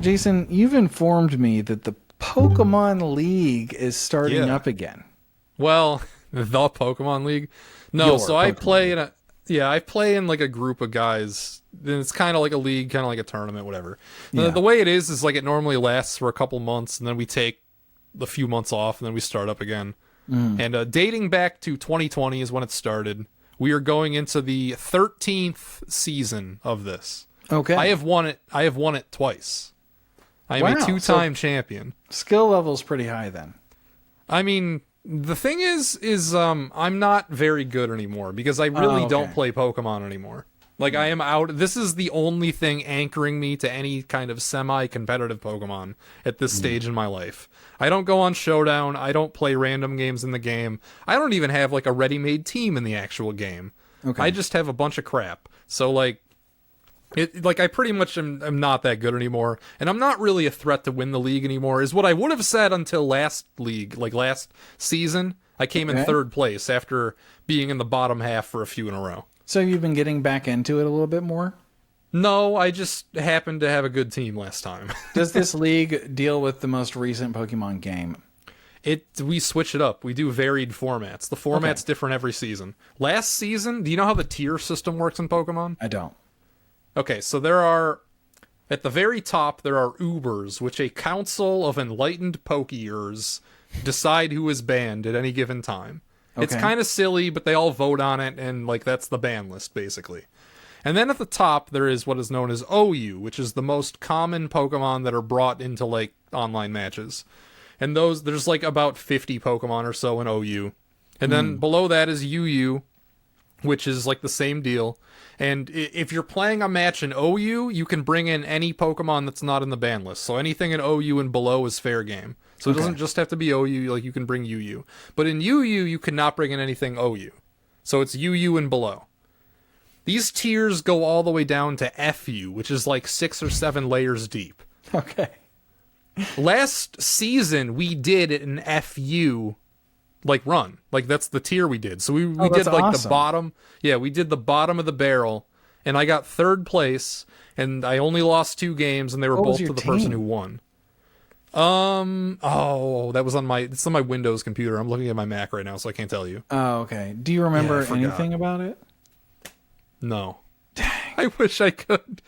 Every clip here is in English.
Jason, you've informed me that the Pokemon League is starting Yeah. up again. Well, the Pokemon League. No, Your so I Pokemon play League. in a I play in like a group of guys. Then it's kind of like a league, kind of like a tournament, whatever. The, Yeah. the way it is like it normally lasts for a couple months, and then we take the few months off, and then we start up again. And dating back to 2020 is when it started. We are going into the 13th season of this. Okay. I have won it. I have won it twice. I am Wow, a two-time champion. Skill level's pretty high then. I mean, the thing is I'm not very good anymore because I really okay. don't play Pokemon anymore. Like I am out. This is the only thing anchoring me to any kind of semi-competitive Pokemon at this stage in my life. I don't go on Showdown. I don't play random games in the game. I don't even have like a ready-made team in the actual game. Okay. I just have a bunch of crap. So like I pretty much am not that good anymore, and I'm not really a threat to win the league anymore, is what I would have said until last league, like last season. I came in Okay. third place after being in the bottom half for a few in a row. So you've been getting back into it a little bit more? No, I just happened to have a good team last time. Does this league deal with the most recent Pokemon game? We switch it up. We do varied formats. The format's different every season. Last season, do you know how the tier system works in Pokemon? I don't. Okay, so there are, at the very top, there are Ubers, which a council of enlightened Pokeers decide who is banned at any given time. It's Okay. kind of silly, but they all vote on it, and like that's the ban list, basically. And then at the top, there is what is known as OU, which is the most common Pokemon that are brought into like online matches. And there's like about 50 Pokemon or so in OU. And then below that is UU, which is like the same deal. And if you're playing a match in OU, you can bring in any Pokemon that's not in the ban list. So anything in OU and below is fair game. So it doesn't just have to be OU, like you can bring UU. But in UU, you cannot bring in anything OU. So it's UU and below. These tiers go all the way down to FU, which is like 6 or 7 layers deep. Okay. Last season, we did an FU like run. Like that's the tier we did. So we that's did like the awesome. bottom. Yeah, we did the bottom of the barrel, and I got third place, and I only lost 2 games, and they were What was both your to the person team? who won. That was it's on my Windows computer. I'm looking at my Mac right now, so I can't tell you. Oh, okay. Do you remember Yeah, I forgot. anything about it? No. I wish I could.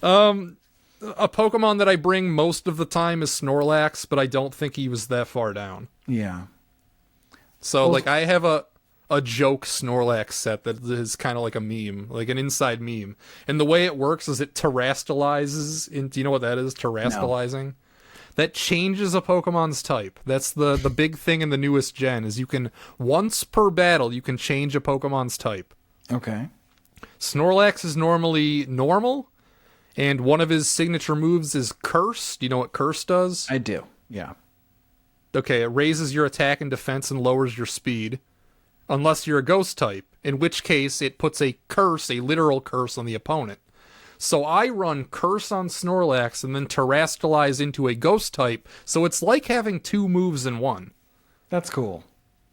A Pokemon that I bring most of the time is Snorlax, but I don't think he was that far down. Yeah. So, Well- like, I have a joke Snorlax set that is kind of like a meme, like an inside meme. And the way it works is it terrastalizes. Do you know what that is? Terrastalizing? That changes a Pokemon's type. That's the big thing in the newest gen, is you can, once per battle, you can change a Pokemon's type. Okay. Snorlax is normally normal, and one of his signature moves is Curse. Do you know what Curse does? I do. Yeah. Okay, it raises your attack and defense and lowers your speed. Unless you're a ghost type, in which case it puts a curse, a literal curse, on the opponent. So I run Curse on Snorlax and then Terrastalize into a ghost type, so it's like having 2 moves in one. That's cool.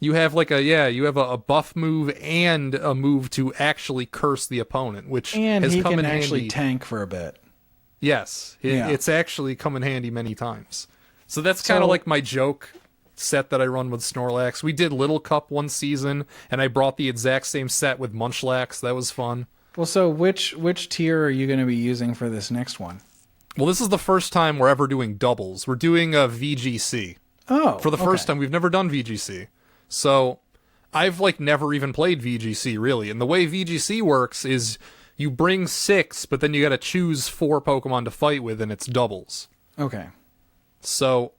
You have like a buff move and a move to actually curse the opponent, which And has he come can in actually handy. tank for a bit. Yes, Yeah. it's actually come in handy many times. So that's kind of So- like my joke set that I run with Snorlax. We did Little Cup one season, and I brought the exact same set with Munchlax. That was fun. Well, so which tier are you going to be using for this next one? Well, this is the first time we're ever doing doubles. We're doing a VGC. Oh, For the first okay. time, we've never done VGC. So I've like never even played VGC really. And the way VGC works is you bring 6, but then you got to choose 4 Pokemon to fight with, and it's doubles. Okay. So,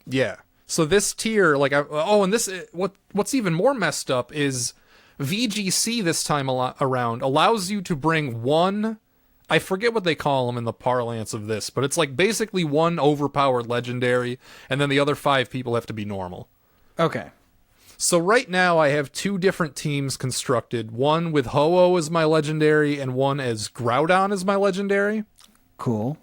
yeah. So this tier, like, and this, what's even more messed up is VGC this time around allows you to bring one, I forget what they call them in the parlance of this, but it's like basically one overpowered legendary, and then the other 5 people have to be normal. Okay. So right now I have 2 different teams constructed, one with Ho-Oh as my legendary, and one as Groudon as my legendary. Cool.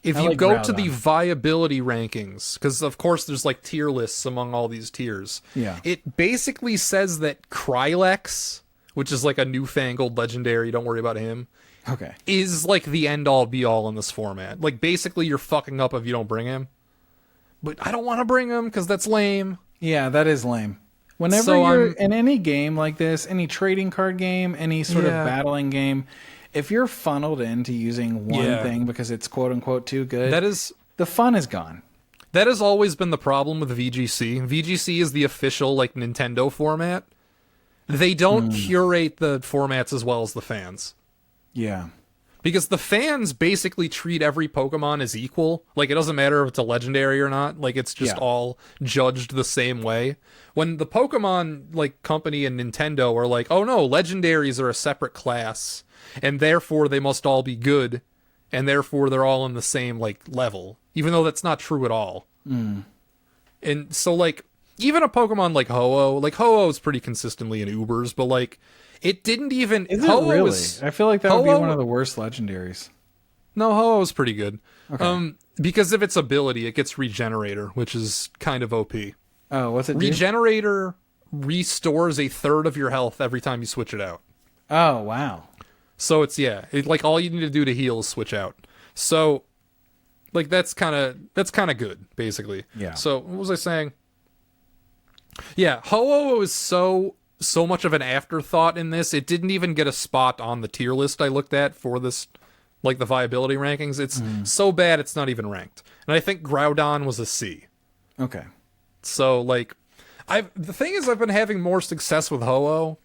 If I you like go to the Groudon. viability rankings, because of course there's like tier lists among all these tiers. Yeah. It basically says that Krylex, which is like a newfangled legendary, don't worry about him, Okay. is like the end all be all in this format. Like basically you're fucking up if you don't bring him. But I don't want to bring him because that's lame. Yeah, that is lame. Whenever So you're I'm- in any game like this, any trading card game, any sort Yeah. of battling game, if you're funneled into using one Yeah. thing because it's quote unquote too good, the fun is gone. That has always been the problem with VGC. VGC is the official like Nintendo format. They don't curate the formats as well as the fans. Yeah. Because the fans basically treat every Pokemon as equal. Like, it doesn't matter if it's a legendary or not. Like, it's just Yeah. all judged the same way. When the Pokemon, like, company and Nintendo are like, oh no, legendaries are a separate class, and therefore they must all be good, and therefore they're all in the same, like, level. Even though that's not true at all. And so, like, even a Pokemon like Ho-Oh is pretty consistently in Ubers, but, like, it didn't even... Is it Ho-Oh really? is- I feel like that would be Ho-Oh- one of the worst legendaries. No, Ho-Oh's pretty good. Okay. Because of its ability, it gets Regenerator, which is kind of OP. Oh, what's it do? Regenerator restores a third of your health every time you switch it out. Oh, wow. So it's, like all you need to do to heal is switch out. So, like, that's kind of good, basically. Yeah. So, what was I saying? Yeah, Ho-Oh is so much of an afterthought in this. It didn't even get a spot on the tier list I looked at for this, like the viability rankings. It's so bad it's not even ranked. And I think Groudon was a C. Okay. So like the thing is I've been having more success with Ho-Oh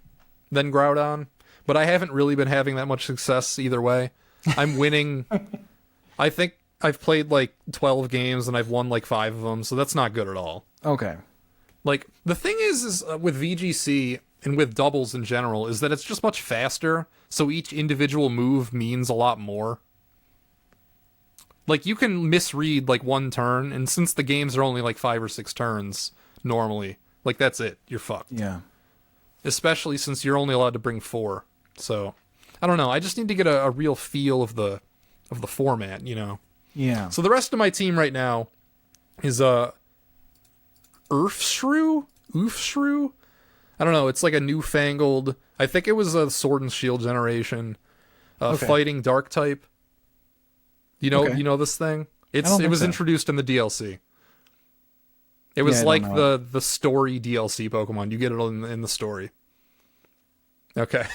than Groudon, but I haven't really been having that much success either way. I'm winning. I think I've played like 12 games and I've won like 5 of them, so that's not good at all. Okay. Like the thing is with VGC and with doubles in general is that it's just much faster, so each individual move means a lot more. Like you can misread like one turn, and since the games are only like 5 or 6 turns normally, like that's it. You're fucked. Yeah. Especially since you're only allowed to bring 4. So I don't know. I just need to get a real feel of the format, you know. Yeah. So the rest of my team right now is Oofshrew? I don't know. It's like a newfangled. I think it was a Sword and Shield generation, Okay. fighting Dark type. You know, Okay. you know this thing. It don't think was so. introduced in the DLC. It was I don't like know the story DLC Pokemon. You get it in the story. Okay,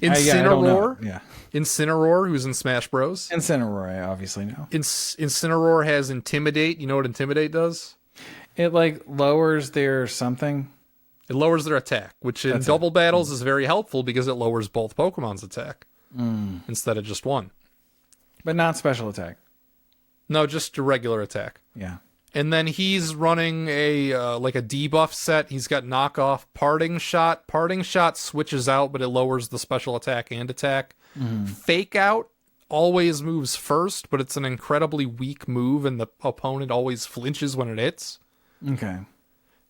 Yeah, I don't know. Incineroar. Yeah. Incineroar, who's in Smash Bros. Incineroar, I obviously know. Incineroar has Intimidate. You know what Intimidate does? It like lowers their something. It lowers their attack, which in That's it. double battles is very helpful because it lowers both Pokemon's attack instead of just one. But not special attack. No, just a regular attack. Yeah. And then he's running a like a debuff set. He's got knockoff Parting Shot. Parting Shot switches out, but it lowers the special attack and attack. Fake Out always moves first, but it's an incredibly weak move, and the opponent always flinches when it hits. Okay.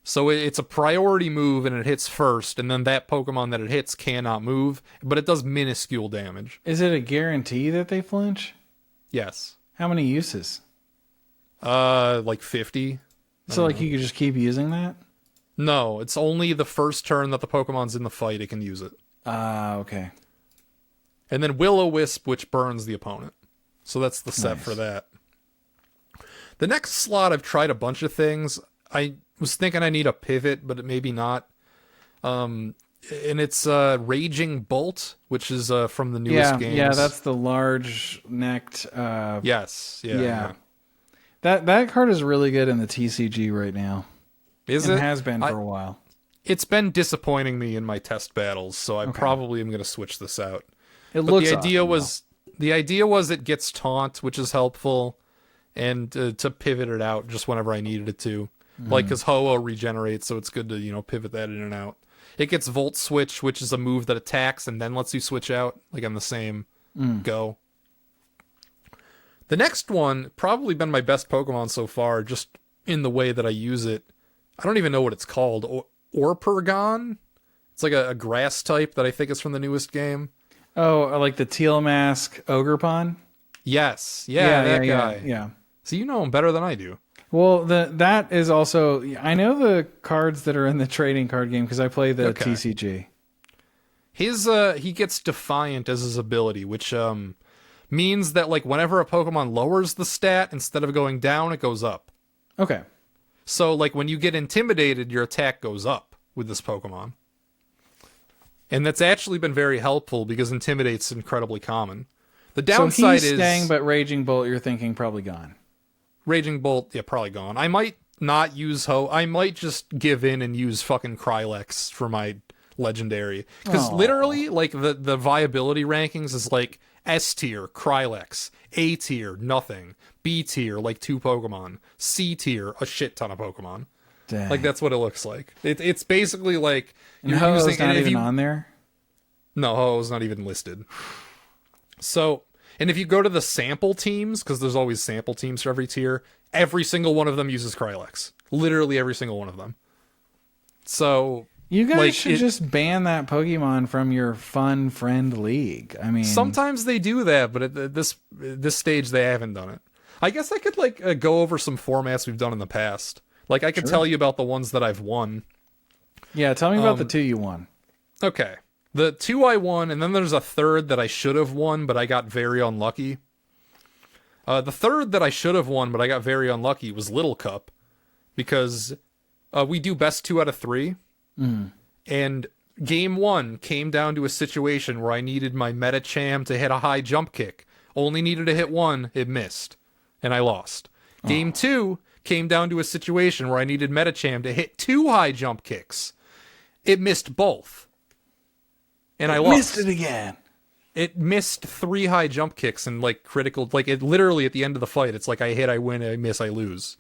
So it's a priority move, and it hits first, and then that Pokemon that it hits cannot move, but it does minuscule damage. Is it a guarantee that they flinch? Yes. How many uses? Like 50. So like you could just keep using that? No, it's only the first turn that the Pokemon's in the fight it can use it. Okay. And then Will-O-Wisp, which burns the opponent. So that's the set Nice. for that. The next slot, I've tried a bunch of things. I was thinking I need a pivot, but maybe not. And it's Raging Bolt, which is from the newest games. Yeah, that's the large necked Yes. Yeah. yeah. That card is really good in the TCG right now. Is It it? has been for a while. It's been disappointing me in my test battles, so I probably am going to switch this out. It But looks the idea awesome, was it gets taunt, which is helpful, and to pivot it out just whenever I needed it to. Like, because Ho-Oh regenerates, so it's good to pivot that in and out. It gets Volt Switch, which is a move that attacks and then lets you switch out, like on the same go. The next one, probably been my best Pokemon so far, just in the way that I use it. I don't even know what it's called. Orpergon? It's like a grass type that I think is from the newest game. Oh, like the Teal Mask Ogerpon? Yes. Yeah, that guy. Yeah. So you know him better than I do. Well, that is also I know the cards that are in the trading card game because I play the Okay. TCG. His he gets Defiant as his ability, which means that like whenever a Pokemon lowers the stat, instead of going down, it goes up. Okay. So like when you get intimidated, your attack goes up with this Pokemon. And that's actually been very helpful because Intimidate's incredibly common. The downside so he's is staying, but Raging Bolt, you're thinking probably gone. Raging Bolt, yeah, probably gone. I might not use I might just give in and use fucking Krylex for my legendary. Because literally, like, the viability rankings is like S tier, Krylex, A tier, nothing, B tier, like 2 Pokemon, C tier, a shit ton of Pokemon. Dang. Like, that's what it looks like. It's basically like and Ho-Oh's not and if even you, on there? No, Ho-Oh's not even listed. So, and if you go to the sample teams, because there's always sample teams for every tier, every single one of them uses Krylex. Literally every single one of them. So You guys like, should just ban that Pokemon from your fun friend league. I mean, sometimes they do that, but at this stage they haven't done it. I guess I could like go over some formats we've done in the past. Like I could tell you about the ones that I've won. Yeah, tell me about the 2 you won. Okay. The 2 I won, and then there's a third that I should have won, but I got very unlucky. The third that I should have won, but I got very unlucky, was Little Cup, because we do best 2 out of 3, and game 1 came down to a situation where I needed my Metacham to hit a high jump kick. Only needed to hit 1, it missed, and I lost. Game 2 came down to a situation where I needed Metacham to hit 2 high jump kicks. It missed both. And I lost. Missed it again. It missed 3 high jump kicks and like critical, like it literally at the end of the fight, it's like I hit, I win, I miss, I lose.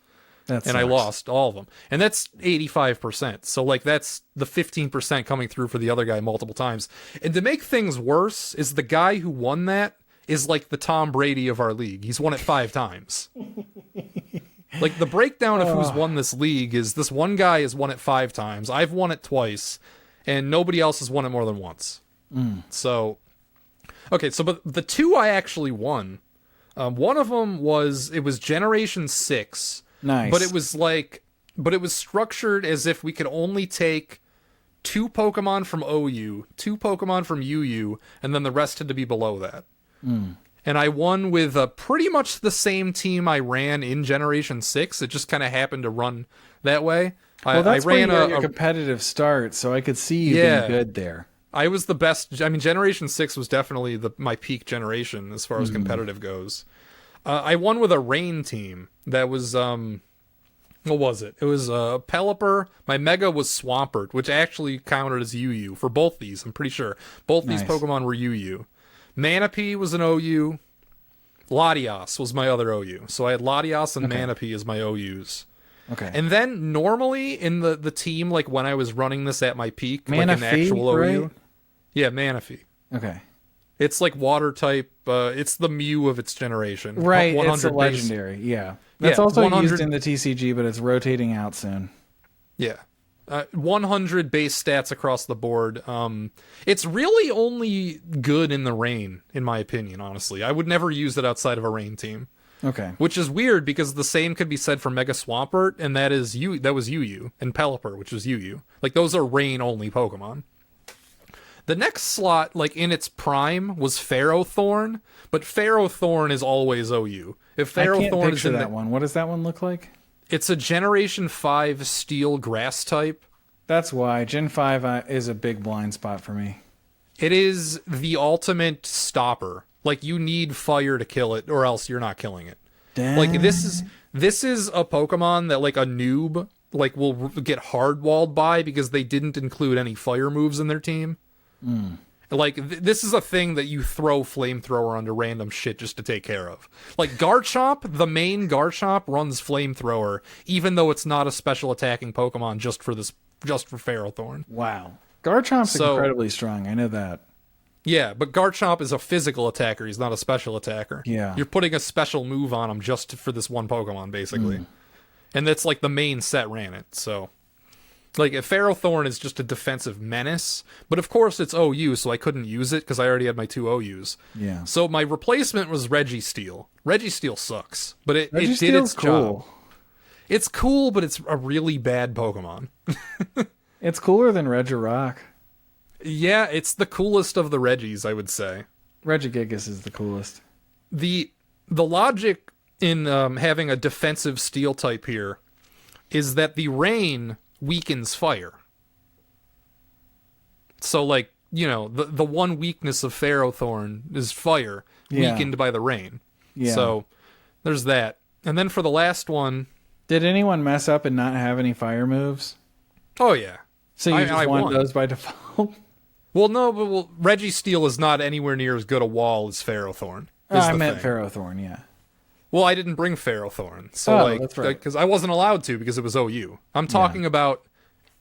That and I sucks. lost all of them. And that's 85%. So like that's the 15% coming through for the other guy multiple times. And to make things worse is the guy who won that is like the Tom Brady of our league. He's won it 5 times. Like the breakdown of who's won this league is this one guy has won it 5 times. I've won it twice, and nobody else has won it more than once. So, okay, so but the 2 I actually won, one of them was Generation 6. Nice. But it was structured as if we could only take 2 Pokemon from OU, 2 Pokemon from UU, and then the rest had to be below that. And I won with pretty much the same team I ran in Generation 6. It just kind of happened to run that way. Well, that's I ran where you got your competitive start, so I could see you being good there. I was the best. I mean, Generation 6 was definitely my peak generation as far as competitive goes. I won with a rain team that was, what was it? It was Pelipper. My Mega was Swampert, which actually counted as UU for both these, I'm pretty sure. Both these Pokemon were UU. Manaphy was an OU. Latias was my other OU. So I had Latias and Manaphy as my OUs. Okay. And then normally in the team, like when I was running this at my peak, like an Manaphy, actual OU. right? Yeah, Manaphy. Okay. It's like water type. It's the Mew of its generation. Right, 100 it's a base. legendary. Yeah. That's Yeah, also 100 used in the TCG, but it's rotating out soon. Yeah. 100 base stats across the board. It's really only good in the rain, in my opinion, honestly. I would never use it outside of a rain team. Okay. Which is weird because the same could be said for Mega Swampert, and that was UU, and Pelipper, which was UU. Like, those are rain-only Pokemon. The next slot, like, in its prime, was Ferrothorn, but Ferrothorn is always OU. If I Ferrothorn can't is picture in that one. What does that one look like? It's a Generation 5 Steel Grass type. That's why. Gen 5 is a big blind spot for me. It is the ultimate stopper. Like, you need fire to kill it, or else you're not killing it. Damn. Like, this is a Pokemon that, like, a noob, like, will get hard-walled by because they didn't include any fire moves in their team. Like, this is a thing that you throw Flamethrower onto random shit just to take care of. Like, Garchomp, the main Garchomp runs Flamethrower, even though it's not a special attacking Pokemon just for Ferrothorn. Wow. Garchomp's incredibly strong. I know that. Yeah, but Garchomp is a physical attacker. He's not a special attacker. Yeah. You're putting a special move on him just for this one Pokemon, basically. And that's like the main set ran it, so... Like, Ferrothorn is just a defensive menace, but of course it's OU, so I couldn't use it because I already had my 2 OUs. Yeah. So my replacement was Registeel. Registeel sucks, but it did Registeel's its job. It's cool, but it's a really bad Pokemon. It's cooler than Regirock. Yeah, it's the coolest of the Reggies, I would say. Regigigas is the coolest. The logic in having a defensive steel type here is that the rain weakens fire. So, like, you know, the one weakness of Ferrothorn is fire, Yeah. weakened by the rain. Yeah. So there's that. And then for the last one, Did anyone mess up and not have any fire moves? oh yeah. So you I just won won. those by default? Well, no, but Registeel is not anywhere near as good a wall as Ferrothorn. I meant Ferrothorn, yeah. Well, I didn't bring Ferrothorn, so Oh, like, that's right. because I wasn't allowed to because it was OU. I'm talking about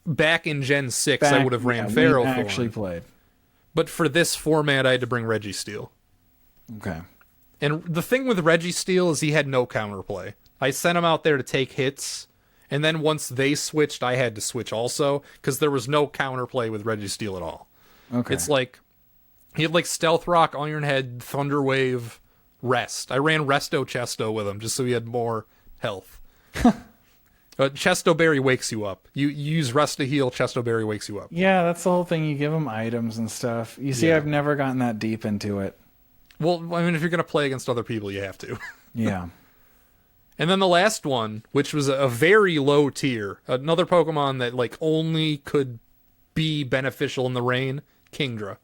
back in Gen 6, I would have ran we Ferrothorn. actually played. But for this format, I had to bring Registeel. Okay. And the thing with Registeel is he had no counterplay. I sent him out there to take hits, and then once they switched, I had to switch also, because there was no counterplay with Registeel at all. Okay. It's like, he had like Stealth Rock, Iron Head, Thunder Wave, Rest. I ran Resto Chesto with him just so he had more health. Chesto Berry wakes you up. You use Rest to heal, Chesto Berry wakes you up. Yeah, that's the whole thing. You give them items and stuff. You see, Yeah. I've never gotten that deep into it. Well, I mean, if you're going to play against other people, you have to. Yeah. And then the last one, which was a very low tier, another Pokemon that like only could be beneficial in the rain, Kingdra.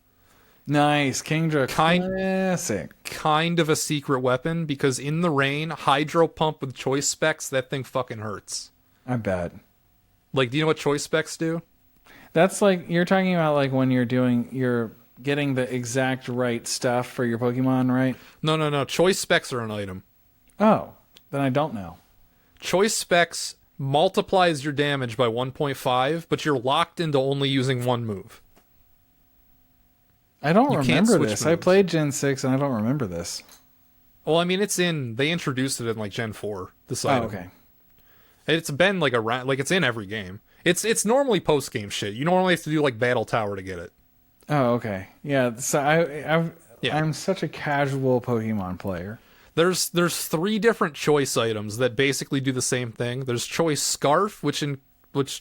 Nice. Kingdra. Classic. Kind of a secret weapon because in the rain, Hydro Pump with Choice Specs, that thing fucking hurts. I bet. Like, do you know what Choice Specs do? That's like, you're talking about like when you're getting the exact right stuff for your Pokemon, right? No. Choice Specs are an item. Oh, then I don't know. Choice Specs multiplies your damage by 1.5, but you're locked into only using one move. I don't You can't remember switch this. I moves. played Gen 6 and I don't remember this. Well, I mean, they introduced it in like Gen 4, this Oh, item. okay. It's been like like it's in every game. It's normally post game shit. You normally have to do like Battle Tower to get it. Oh, okay. Yeah, so I'm such a casual Pokemon player. There's 3 different choice items that basically do the same thing. There's Choice Scarf, which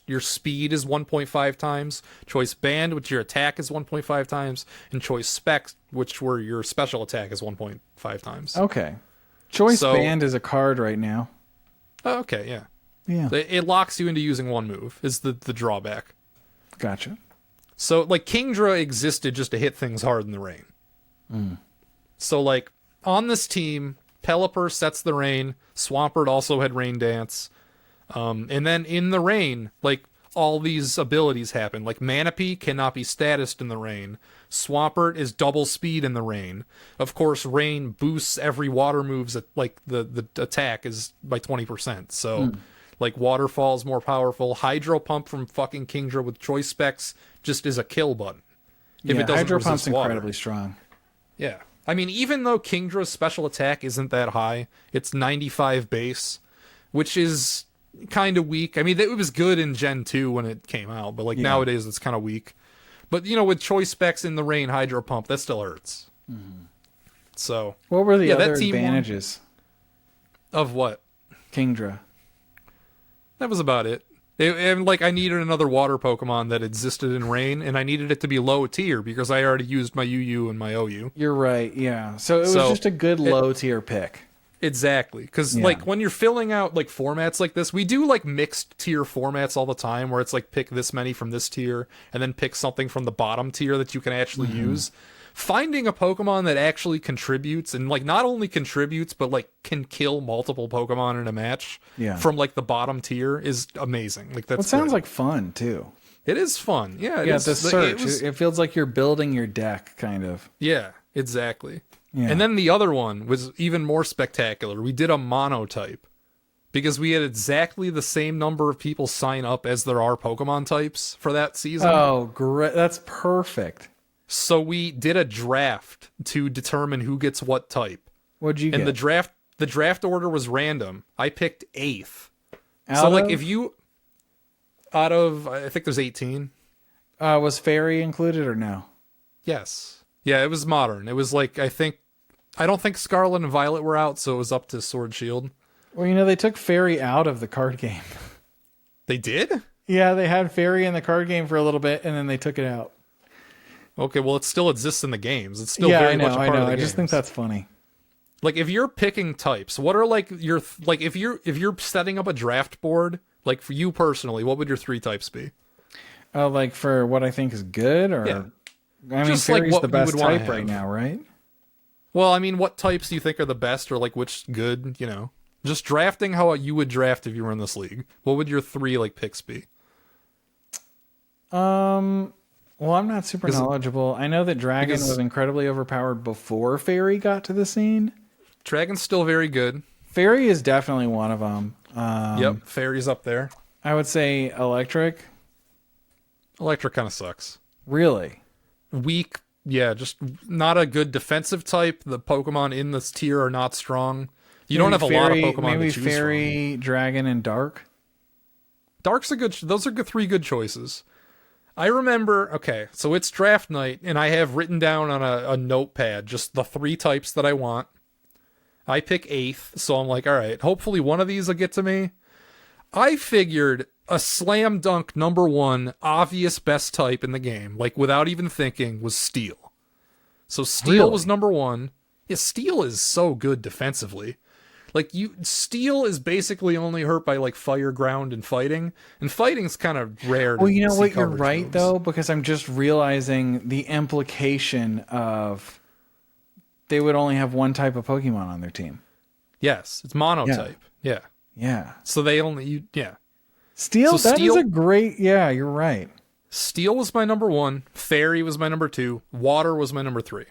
your speed is 1.5 times, Choice Band, which your attack is 1.5 times, and Choice Specs, where your special attack is 1.5 times. Okay. Choice So- Band is a card right now. Oh, okay, yeah. Yeah. It locks you into using one move, is the drawback. Gotcha. So, like, Kingdra existed just to hit things hard in the rain. So, like, on this team, Pelipper sets the rain, Swampert also had Rain Dance, and then in the rain, like, all these abilities happen. Like, Manaphy cannot be statused in the rain. Swampert is double speed in the rain. Of course, rain boosts every water move's, like, the attack is by 20%. So, like, Waterfall's more powerful. Hydro Pump from fucking Kingdra with Choice Specs just is a kill button. If it doesn't Hydro resist Pump's water. incredibly strong. Yeah. I mean, even though Kingdra's special attack isn't that high, it's 95 base, which is kind of weak. I mean, it was good in Gen 2 when it came out, but like nowadays it's kind of weak. But, you know, with Choice Specs in the rain, Hydro Pump, that still hurts. So, What were the Yeah, that other team won. advantages? of what? Kingdra. That was about it. And like, I needed another water Pokemon that existed in rain, and I needed it to be low tier because I already used my UU and my OU. You're right, yeah. So it was So, just a good low tier pick. Exactly, because Yeah. like when you're filling out like formats like this, we do like mixed tier formats all the time, where it's like pick this many from this tier and then pick something from the bottom tier that you can actually use. Finding a Pokemon that actually contributes, and like not only contributes but like can kill multiple Pokemon in a match Yeah. from like the bottom tier is amazing. Like It that's sounds great. like fun too. It is fun. Yeah, it Yeah, is. the search. It was- It feels like you're building your deck, kind of. yeah, exactly. Yeah. And then the other one was even more spectacular. We did a monotype because we had exactly the same number of people sign up as there are Pokemon types for that season. Oh, great! That's perfect. So we did a draft to determine who gets what type. What'd you And get? the draft order was random. I picked 8th. Out So like of- if you out of I think there's 18. was Fairy included or no? Yes. Yeah, it was modern. It was like I don't think Scarlet and Violet were out, so it was up to Sword Shield. Well, you know, they took Fairy out of the card game. They did? Yeah, they had Fairy in the card game for a little bit, and then they took it out. Okay, well, it still exists in the games. It's still Yeah, very I know, much a part of the I just think games. that's funny. Like, if you're picking types, what are like your like if you're setting up a draft board, like for you personally, what would your 3 types be? Like for what I think is good, or Yeah. I mean, Just like fairy's what the you best would wanna type right have. now, right? Well, I mean, what types do you think are the best, or like which good? Just drafting how you would draft if you were in this league. What would your 3 like picks be? Well, I'm not super knowledgeable. I know that Dragon because- was incredibly overpowered before Fairy got to the scene. Dragon's still very good. Fairy is definitely one of them. Yep, Fairy's up there. I would say Electric. Electric kind of sucks. Really? Weak, yeah, just not a good defensive type. The Pokemon in this tier are not strong. You don't have a lot of Pokemon Maybe to choose Fairy, Dragon, and Dark. from. Dark's a good. Those are good, 3 good choices. I remember. Okay, so it's draft night, and I have written down on a notepad just the 3 types that I want. I pick 8th, so I'm like, all right, hopefully one of these will get to me. I figured a slam dunk number 1 obvious best type in the game, like without even thinking, was Steel. So Steel was Really? number 1. Yeah, Steel is so good defensively. Like Steel is basically only hurt by like fire, ground, and fighting's kind of rare. Well, to you know see what? You're coverage right, moves. though, because I'm just realizing the implication of they would only have one type of Pokemon on their team. Yes, it's monotype. Yeah. Yeah. So they only yeah. Steel, So that is Steel- a great... Yeah, you're right. Steel was my number 1. Fairy was my number 2. Water was my number 3.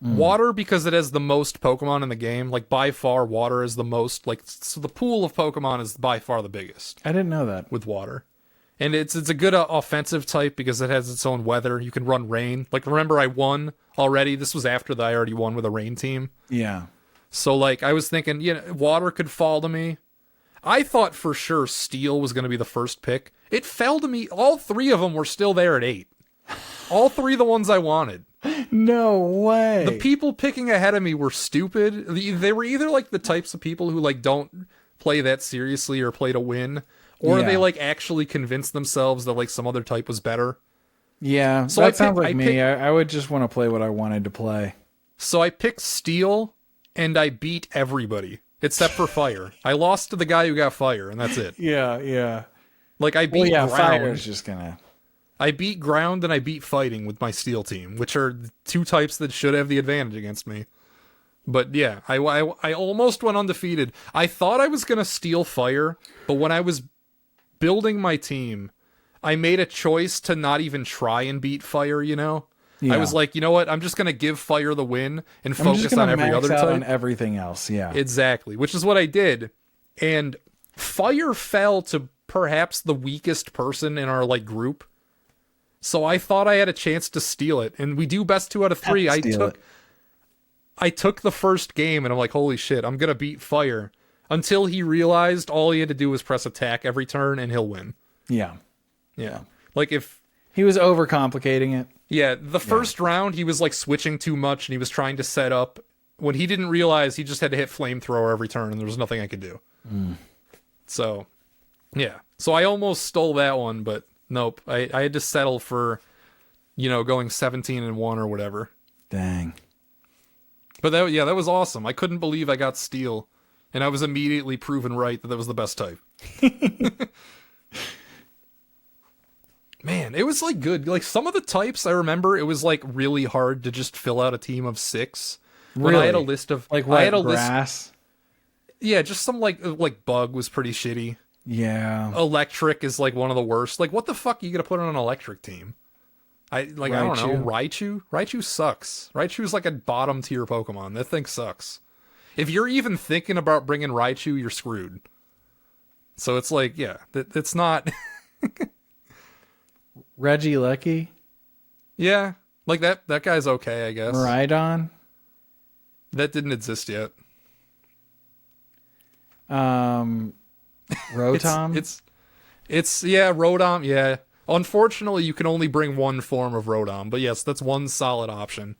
Water, because it has the most Pokemon in the game. Like, by far, Water is the most. Like, so the pool of Pokemon is by far the biggest I didn't know that. with Water. And it's a good offensive type because it has its own weather. You can run Rain. Like, remember, I won already. This was after I already won with a Rain team. Yeah. So, like, I was thinking, Water could fall to me. I thought for sure Steel was going to be the first pick. It fell to me. All 3 of them were still there at 8. All 3 of the ones I wanted. No way. The people picking ahead of me were stupid. They were either like the types of people who like don't play that seriously or play to win, or Yeah. they like actually convinced themselves that like some other type was better. Yeah, So that I sounds pick- like I me. pick- I would just want to play what I wanted to play. So I picked Steel, and I beat everybody except for Fire. I lost to the guy who got Fire, and that's it. Yeah, yeah. Like I beat Well, yeah, Ground. fire is just gonna... I beat Ground and I beat Fighting with my Steel team, which are the 2 types that should have the advantage against me. But yeah, I almost went undefeated. I thought I was going to steal Fire, but when I was building my team, I made a choice to not even try and beat Fire, I Yeah. was like, you know what? I'm just going to give Fire the win and I'm focus just gonna on every max other out type. on everything else. Yeah. Exactly, which is what I did. And Fire fell to perhaps the weakest person in our like group. So I thought I had a chance to steal it, and we do best 2 out of 3. Steal it. I took the first game, and I'm like, holy shit, I'm gonna beat Fire. Until he realized all he had to do was press attack every turn, and he'll win. Yeah. Yeah, like if He was overcomplicating it. the first round he was like switching too much, and he was trying to set up. When he didn't realize, he just had to hit flamethrower every turn, and there was nothing I could do. So, yeah. So I almost stole that one, but nope. I had to settle for, going 17-1 or whatever. Dang. But that was awesome. I couldn't believe I got Steel, and I was immediately proven right that was the best type. Man, it was like good. Like some of the types I remember, it was like really hard to just fill out a team of 6. When I had a Really? list of Like I what? had a list. Grass? Yeah, just some like Bug was pretty shitty. Yeah. Electric is like one of the worst. Like what the fuck are you gonna put on an electric team? I don't know. Raichu sucks. Raichu's like a bottom tier Pokemon. That thing sucks. If you're even thinking about bringing Raichu, you're screwed. So it's like, yeah, it's not. Regieleki? Yeah, like that guy's okay, I guess. Miraidon? That didn't exist yet. Rotom? It's yeah, Rotom, yeah. Unfortunately, you can only bring one form of Rotom, but yes, that's one solid option.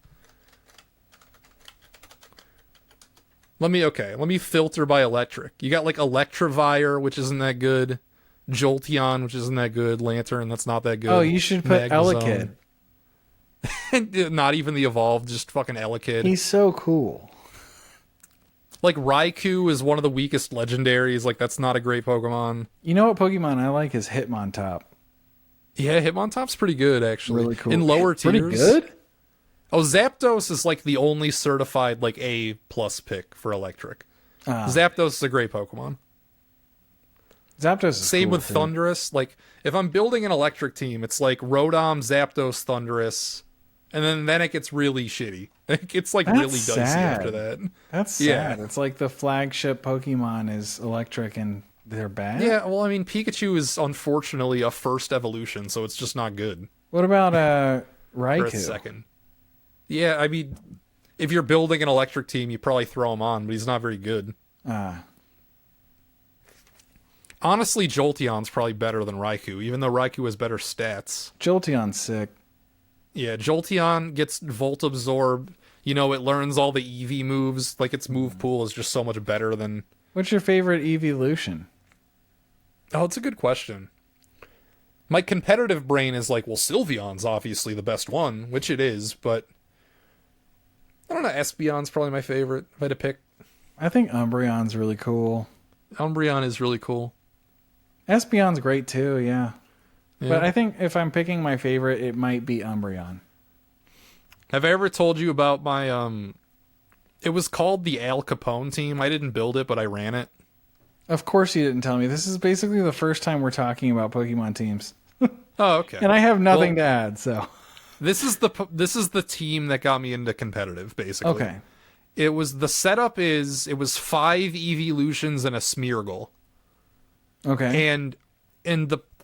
Let me filter by electric. You got like Electivire, which isn't that good. Jolteon, which isn't that good. Lantern, that's not that good. Oh, you should put Magnezone. Elekid. Not even the evolved, just fucking Elekid. He's so cool. Like Raikou is one of the weakest legendaries. Like that's not a great Pokemon. You know what Pokemon I like is Hitmontop. Yeah, Hitmontop's pretty good actually. Really cool. In lower tiers. Pretty good? Oh, Zapdos is like the only certified like A plus pick for electric. Zapdos is a great Pokemon. Zapdos is Same cool with too. Thundurus. Like if I'm building an electric team, it's like Rotom, Zapdos, Thundurus, and then it gets really shitty. It's like That's really dicey sad. after that. That's Yeah. sad. It's like the flagship Pokemon is electric and they're bad. Yeah, well, I mean, Pikachu is unfortunately a first evolution, so it's just not good. What about Or a Raikou? second. Yeah, I mean, if you're building an electric team, you probably throw him on, but he's not very good. Honestly, Jolteon's probably better than Raikou, even though Raikou has better stats. Jolteon's sick. Yeah, Jolteon gets Volt Absorb. You know, it learns all the EV moves. Like, its move pool is just so much better than... What's your favorite evolution? Oh, it's a good question. My competitive brain is like, well, Sylveon's obviously the best one, which it is, but... I don't know, Espeon's probably my favorite, if I had to pick. I think Umbreon's really cool. Umbreon is really cool. Espeon's great too, yeah. Yeah. But I think if I'm picking my favorite, it might be Umbreon. Have I ever told you about my, it was called the Al Capone team. I didn't build it, but I ran it. Of course you didn't tell me. This is basically the first time we're talking about Pokemon teams. Oh, okay. And I have nothing to add, so. This is the team that got me into competitive, basically. Okay. It was 5 Evolutions and a Smeargle. Okay. And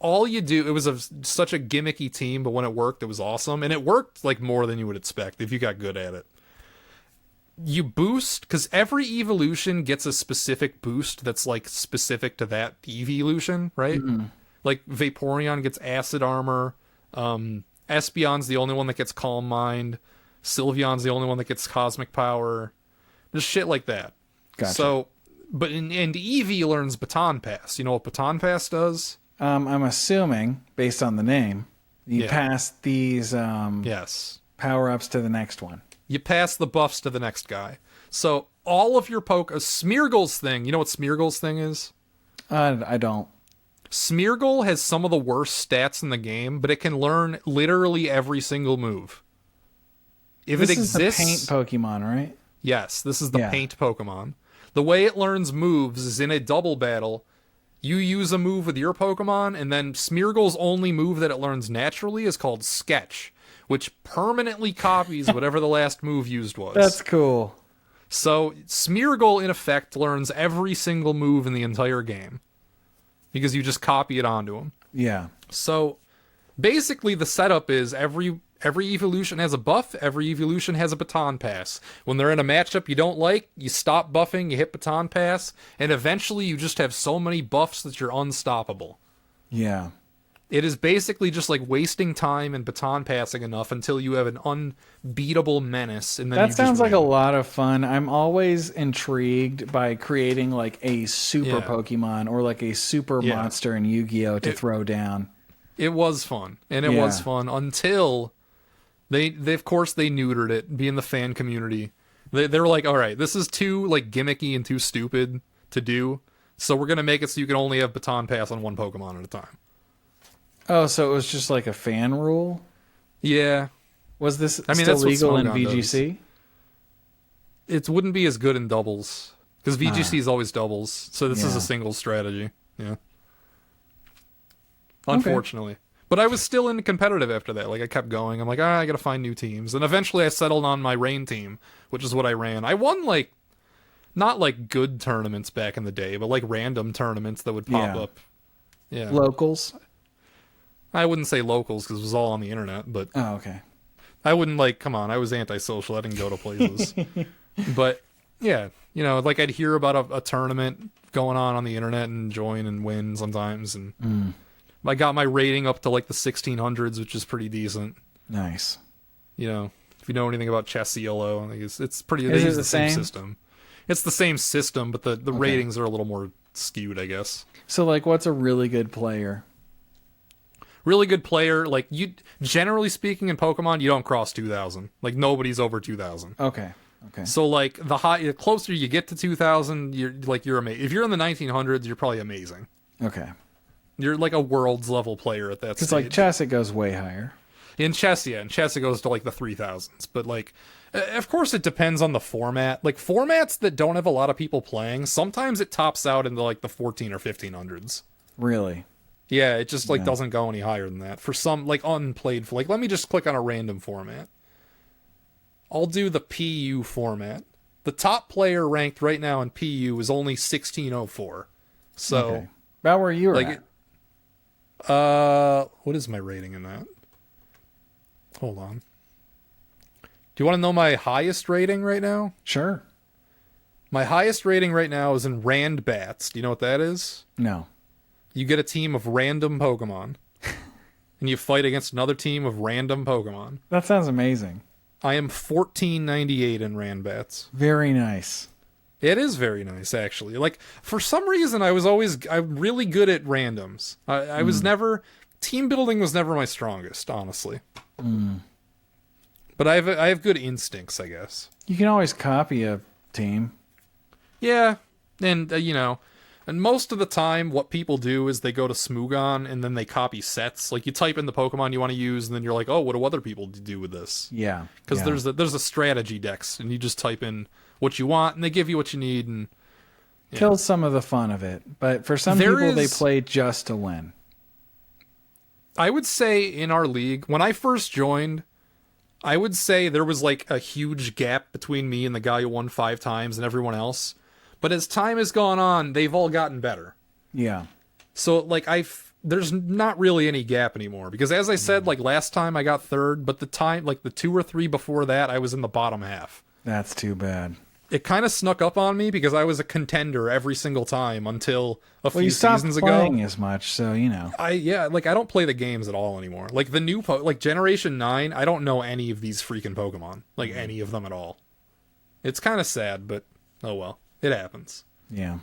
all you do, it was such a gimmicky team, but when it worked, it was awesome. And it worked like more than you would expect if you got good at it. You boost, because every evolution gets a specific boost that's like specific to that evolution, right? Mm-hmm. Like Vaporeon gets acid armor. Espeon's the only one that gets Calm Mind. Sylveon's the only one that gets Cosmic Power. Just shit like that. Gotcha. So, but and Eevee learns Baton Pass. You know what Baton Pass does? I'm assuming, based on the name, you Yeah. pass these Yes. power-ups to the next one. You pass the buffs to the next guy. So all of your Smeargle's thing, you know what Smeargle's thing is? I don't. Smeargle has some of the worst stats in the game, but it can learn literally every single move. If This it is the exists, paint Pokemon, right? yes, this is the Yeah. paint Pokemon. The way it learns moves is in a double battle. You use a move with your Pokemon, and then Smeargle's only move that it learns naturally is called Sketch, which permanently copies whatever the last move used was. That's cool. So Smeargle, in effect, learns every single move in the entire game because you just copy it onto him. Yeah. So basically, the setup is every evolution has a buff, every evolution has a Baton Pass. When they're in a matchup you don't like, you stop buffing, you hit Baton Pass, and eventually you just have so many buffs that you're unstoppable. Yeah. It is basically just like wasting time and baton passing enough until you have an unbeatable menace, and then That you sounds just like a win. lot of fun. I'm always intrigued by creating like a super Yeah. Pokemon or like a super Yeah. monster in Yu-Gi-Oh to throw down. It was fun, and it was Yeah. fun until they of course they neutered it. Being the fan community, they were like, all right, this is too like gimmicky and too stupid to do, so we're gonna make it so you can only have baton pass on one Pokemon at a time. Oh, so it was just like a fan rule? Yeah, Was this I mean, still that's what legal in Smogon does. VGC? it wouldn't be as good in doubles because VGC is always doubles, so this is Yeah. a single strategy. Yeah, unfortunately. But I was still in competitive after that. Like I kept going. I'm like, I gotta find new teams, and eventually I settled on my Rain team, which is what I ran. I won like not like good tournaments back in the day, but like random tournaments that would pop Yeah. up. Yeah, Locals? I wouldn't say locals because it was all on the internet, but Oh, okay. I wouldn't like. Come on, I was antisocial. I didn't go to places. But yeah, you know, like I'd hear about a tournament going on the internet and join and win sometimes, and I got my rating up to like the 1600s, which is pretty decent. Nice. You know, if you know anything about chess ELO, I think it's pretty. Is They it use the the same same? system. It's the same system, but the ratings are a little more skewed, I guess. So like what's a really good player? Really good player. Like, you, generally speaking, in Pokemon, you don't cross 2,000. Like, nobody's over 2,000. Okay. Okay. So, like, the closer you get to 2,000, you're amazing. If you're in the 1900s, you're probably amazing. Okay. You're like a world's level player at that Because stage. like chess, it goes way higher. In chess, yeah. In chess, it goes to, like, the 3,000s. But, like, of course, it depends on the format. Like, formats that don't have a lot of people playing, sometimes it tops out into, like, the 14 or 1500s. Really. Yeah, it just, like, Yeah. doesn't go any higher than that. For some, like, unplayed... Like, let me just click on a random format. I'll do the PU format. The top player ranked right now in PU is only 1604. So, Okay. About where you were like, at. what is my rating in that? Hold on. Do you want to know my highest rating right now? Sure. My highest rating right now is in Rand Bats. Do you know what that is? No. You get a team of random Pokemon, and you fight against another team of random Pokemon. That sounds amazing. I am 1498 in Rand Bats. Very nice. It is very nice, actually. Like, for some reason, I'm really good at randoms. I was never, team building was never my strongest, honestly. But I have good instincts, I guess. You can always copy a team. Yeah, and and most of the time, what people do is they go to Smogon and then they copy sets. Like, you type in the Pokemon you want to use, and then you're like, oh, what do other people do with this? Yeah. Because yeah. there's a strategy dex, and you just type in what you want, and they give you what you need, and Kills some of the fun of it. But for some There people, they is- play just to win. I would say in our league, when I first joined, I would say there was like a huge gap between me and the guy who won 5 times and everyone else. But as time has gone on, they've all gotten better. Yeah. So like there's not really any gap anymore, because as I said, like last time I got 3rd, but the time, like the 2 or 3 before that, I was in the bottom half. That's too bad. It kind of snuck up on me because I was a contender every single time until a Well, few you stopped seasons ago. playing as much, so you know. I don't play the games at all anymore. Like the new like Generation 9, I don't know any of these freaking Pokemon. Like any of them at all. It's kind of sad, but oh well. It happens. Yeah.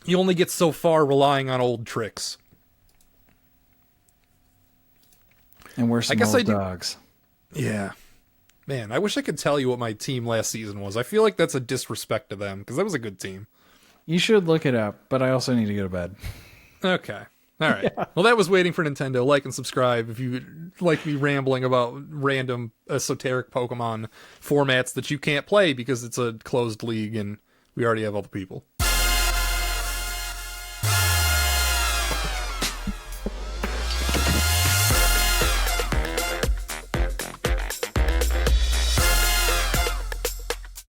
You only get so far relying on old tricks. And we're some guess old I do- dogs. Yeah. Man, I wish I could tell you what my team last season was. I feel like that's a disrespect to them, because that was a good team. You should look it up, but I also need to go to bed. Okay. All right. Well, that was Waiting for Nintendo. Like and subscribe if you like me rambling about random esoteric Pokemon formats that you can't play because it's a closed league and we already have all the people.